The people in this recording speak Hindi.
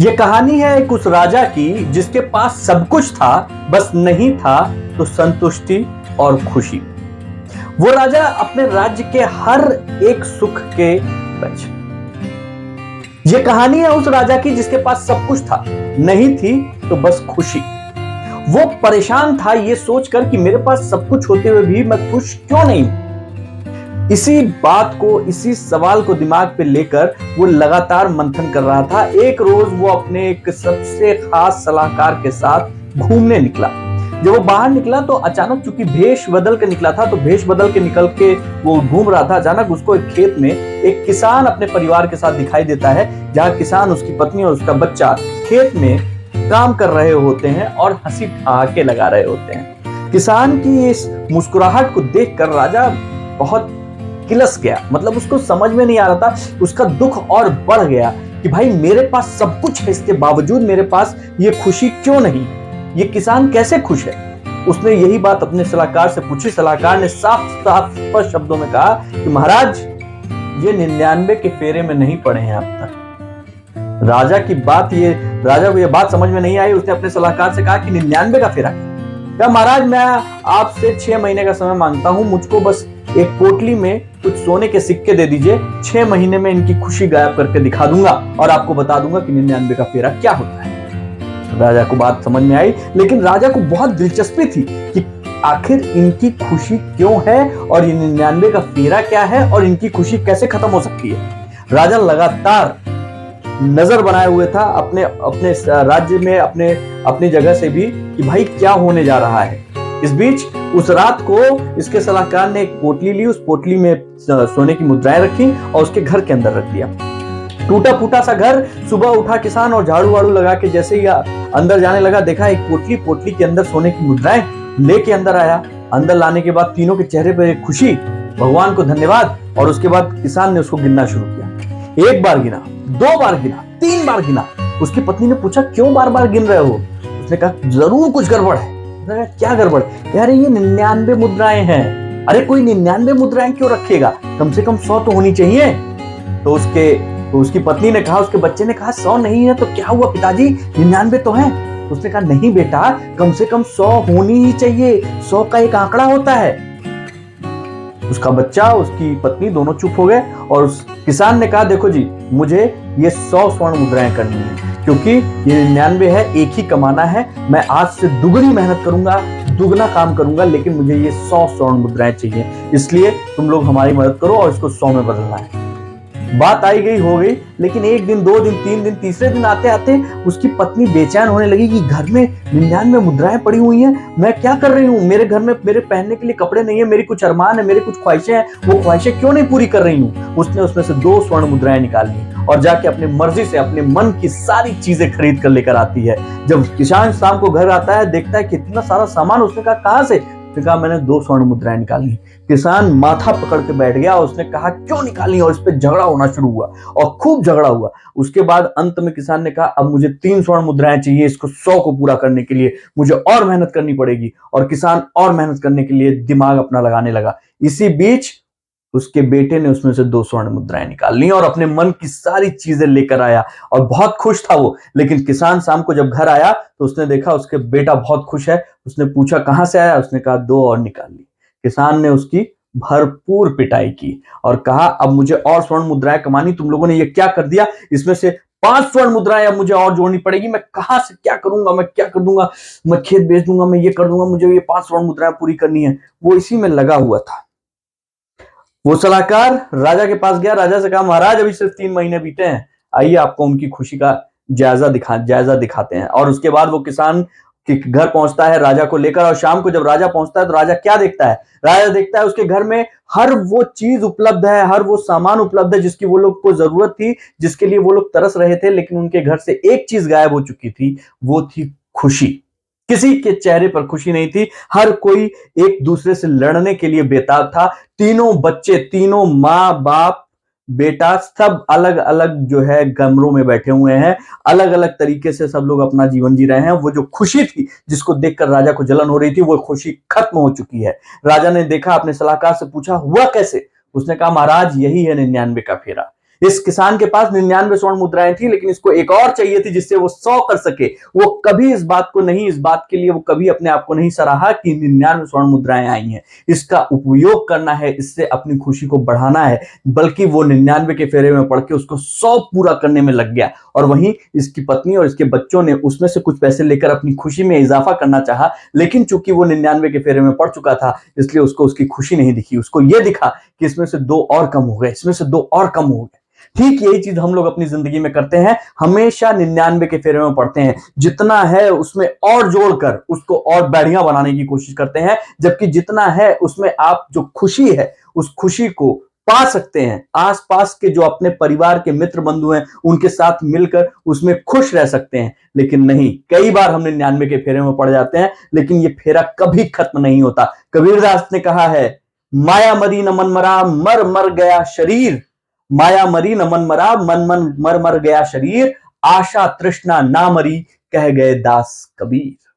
ये कहानी है एक उस राजा की जिसके पास सब कुछ था, बस नहीं था तो संतुष्टि और खुशी। वो राजा अपने राज्य के हर एक सुख के बच। ये कहानी है उस राजा की जिसके पास सब कुछ था, नहीं थी तो बस खुशी। वो परेशान था ये सोचकर कि मेरे पास सब कुछ होते हुए भी मैं खुश क्यों नहीं हूं। इसी बात को, इसी सवाल को दिमाग पे लेकर वो लगातार मंथन कर रहा था। एक रोज वो अपने एक सबसे खास सलाहकार के साथ घूमने निकला। जब वो बाहर निकला तो अचानक, चूंकि भेष बदल के निकला था, तो भेष बदल के निकल के वो घूम रहा था। अचानक उसको एक खेत में एक किसान अपने परिवार के साथ दिखाई देता है, जहां किसान, उसकी पत्नी और उसका बच्चा खेत में काम कर रहे होते हैं और हंसी ठहाके लगा रहे होते हैं। किसान की इस मुस्कुराहट को देखकर राजा बहुत किलस गया। मतलब उसको समझ में नहीं आ रहा था, उसका दुख और बढ़ गया कि भाई मेरे पास सब कुछ है, इसके बावजूद मेरे पास ये खुशी क्यों नहीं, ये किसान कैसे खुश है। उसने यही बात अपने सलाहकार से पूछी। सलाहकार ने साफ साफ स्पष्ट शब्दों में कहा कि महाराज, ये 99 के फेरे में नहीं पड़े हैं अब तक। राजा को ये बात समझ में नहीं आई। उसने अपने सलाहकार से कहा कि 99 का फेरा क्या? महाराज, मैं आपसे 6 महीने का समय मांगता हूं, मुझको बस एक पोटली में कुछ सोने के सिक्के दे दीजिए। 6 महीने में इनकी खुशी गायब करके दिखा दूंगा और आपको बता दूंगा कि 99 का फेरा क्या होता है। राजा को बात समझ में आई, लेकिन राजा को बहुत दिलचस्पी थी कि आखिर इनकी खुशी क्यों है और ये 99 का फेरा क्या है और इनकी खुशी कैसे खत्म हो सकती है। राजा लगातार नजर बनाए हुए था अपने राज्य में, अपनी जगह से भी, कि भाई क्या होने जा रहा है। इस बीच उस रात को इसके सलाहकार ने एक पोटली ली। उस पोटली में सोने की मुद्राएं रखी और उसके घर के अंदर रख दिया। टूटा फूटा सा घर। सुबह उठा किसान और झाड़ू वाड़ू लगा के जैसे ही अंदर जाने लगा, देखा एक पोटली के अंदर सोने की मुद्राएं लेके अंदर आया। अंदर लाने के बाद तीनों के चेहरे पर एक खुशी, भगवान को धन्यवाद। और उसके बाद किसान ने उसको गिनना शुरू किया। 1 बार गिना, 2 बार गिना, 3 बार गिना। उसकी पत्नी ने पूछा, क्यों बार बार गिन रहे हो? उसने कहा, जरूर कुछ गड़बड़ है। क्या गड़बड़? यार ये 99 मुद्राएं हैं। अरे कोई 99 मुद्राएं क्यों रखेगा, कम से कम 100 तो होनी चाहिए। तो उसकी पत्नी ने कहा, उसके बच्चे ने कहा, 100 नहीं है तो क्या हुआ पिताजी, 99 तो है। उसने कहा, नहीं बेटा, कम से कम 100 होनी ही चाहिए, 100 का एक आंकड़ा होता है। उसका बच्चा, उसकी पत्नी दोनों चुप हो गए और उस किसान ने कहा, देखो जी, मुझे ये 100 स्वर्ण मुद्राएं करनी है, क्योंकि ये 99 है, एक ही कमाना है। मैं आज से दुगनी मेहनत करूंगा, दुगना काम करूंगा, लेकिन मुझे ये 100 स्वर्ण मुद्राएं चाहिए। इसलिए तुम लोग हमारी मदद करो और इसको 100 में बदलना है। बात आई गई हो गई, लेकिन 1 दिन, 2 दिन, 3 दिन, तीसरे दिन आते आते उसकी पत्नी बेचैन होने लगी कि घर में 99 मुद्राएं पड़ी हुई हैं, मैं क्या कर रही हूँ, मेरे घर में मेरे पहनने के लिए कपड़े नहीं है, मेरी कुछ अरमान है, मेरी कुछ ख्वाहिशें हैं, वो ख्वाहिशें क्यों नहीं पूरी कर रही हूँ। उसने उसमें से 2 स्वर्ण मुद्राएं निकाल ली और जाके अपनी मर्जी से अपने मन की सारी चीजें खरीद कर लेकर आती है। जब किसान शाम को घर आता है, देखता है कितना सारा सामान। उसने कहा, कहां से? उसने कहा, मैंने 2 स्वर्ण मुद्राएं निकाली। किसान माथा पकड़ के बैठ गया। उसने कहा, क्यों निकाली? और इस पे झगड़ा होना शुरू हुआ और खूब झगड़ा हुआ। उसके बाद अंत में किसान ने कहा, अब मुझे 3 स्वर्ण मुद्राएं चाहिए, इसको 100 को पूरा करने के लिए मुझे और मेहनत करनी पड़ेगी। और किसान और मेहनत करने के लिए दिमाग अपना लगाने लगा। इसी बीच उसके बेटे ने उसमें से 2 स्वर्ण मुद्राएं निकाल ली और अपने मन की सारी चीजें लेकर आया और बहुत खुश था वो। लेकिन किसान शाम को जब घर आया तो उसने देखा उसके बेटा बहुत खुश है। उसने पूछा, कहां से आया? उसने कहा, 2 और निकाल ली। किसान ने उसकी भरपूर पिटाई की और कहा, अब मुझे और स्वर्ण मुद्राएं कमानी, तुम लोगों ने ये क्या कर दिया? इसमें से 5 स्वर्ण मुद्राएं अब मुझे और जोड़नी पड़ेगी। मैं कहां से क्या करूंगा, मैं क्या कर दूंगा, मैं खेत बेच दूंगा, मैं ये कर दूंगा, मुझे ये 5 स्वर्ण मुद्राएं पूरी करनी है। वो इसी में लगा हुआ था। वो सलाहकार राजा के पास गया। राजा से कहा, महाराज, अभी सिर्फ 3 महीने बीते हैं, आइए आपको उनकी खुशी का जायजा दिखाते हैं। और उसके बाद वो किसान के घर पहुंचता है राजा को लेकर। और शाम को जब राजा पहुंचता है तो राजा क्या देखता है? राजा देखता है उसके घर में हर वो चीज उपलब्ध है, हर वो सामान उपलब्ध है जिसकी वो लोग को जरूरत थी, जिसके लिए वो लोग तरस रहे थे। लेकिन उनके घर से एक चीज गायब हो चुकी थी, वो थी खुशी। किसी के चेहरे पर खुशी नहीं थी। हर कोई एक दूसरे से लड़ने के लिए बेताब था। तीनों बच्चे, तीनों माँ बाप बेटा, सब अलग अलग जो है कमरों में बैठे हुए हैं। अलग अलग तरीके से सब लोग अपना जीवन जी रहे हैं। वो जो खुशी थी जिसको देखकर राजा को जलन हो रही थी, वो खुशी खत्म हो चुकी है। राजा ने देखा, अपने सलाहकार से पूछा, हुआ कैसे? उसने कहा, महाराज, यही है 99 का फेरा। इस किसान के पास 99 स्वर्ण मुद्राएं थी, लेकिन इसको एक और चाहिए थी जिससे वो 100 कर सके। वो कभी इस बात के लिए वो कभी अपने आप को नहीं सराहा कि 99 स्वर्ण मुद्राएं आई हैं, इसका उपयोग करना है, इससे अपनी खुशी को बढ़ाना है, बल्कि वो 99 के फेरे में पड़ के उसको 100 पूरा करने में लग गया। और वहीं इसकी पत्नी और इसके बच्चों ने उसमें से कुछ पैसे लेकर अपनी खुशी में इजाफा करना चाहा, लेकिन चूंकि वो 99 के फेरे में पड़ चुका था, इसलिए उसको उसकी खुशी नहीं दिखी। उसको यह दिखा कि इसमें से 2 और कम हो गए, इसमें से 2 और कम हो गए। ठीक यही चीज हम लोग अपनी जिंदगी में करते हैं, हमेशा 99 के फेरे में पड़ते हैं, जितना है उसमें और जोड़कर उसको और बढ़िया बनाने की कोशिश करते हैं, जबकि जितना है उसमें आप जो खुशी है उस खुशी को पा सकते हैं, आसपास के जो अपने परिवार के मित्र बंधु हैं उनके साथ मिलकर उसमें खुश रह सकते हैं। लेकिन नहीं, कई बार हम 99 के फेरे में पड़ जाते हैं, लेकिन ये फेरा कभी खत्म नहीं होता। कबीरदास ने कहा है, माया मरी न मन मरा, मर मर गया शरीर। माया मरी न मन मरा, मन मर मर गया शरीर। आशा तृष्णा ना मरी, कह गए दास कबीर।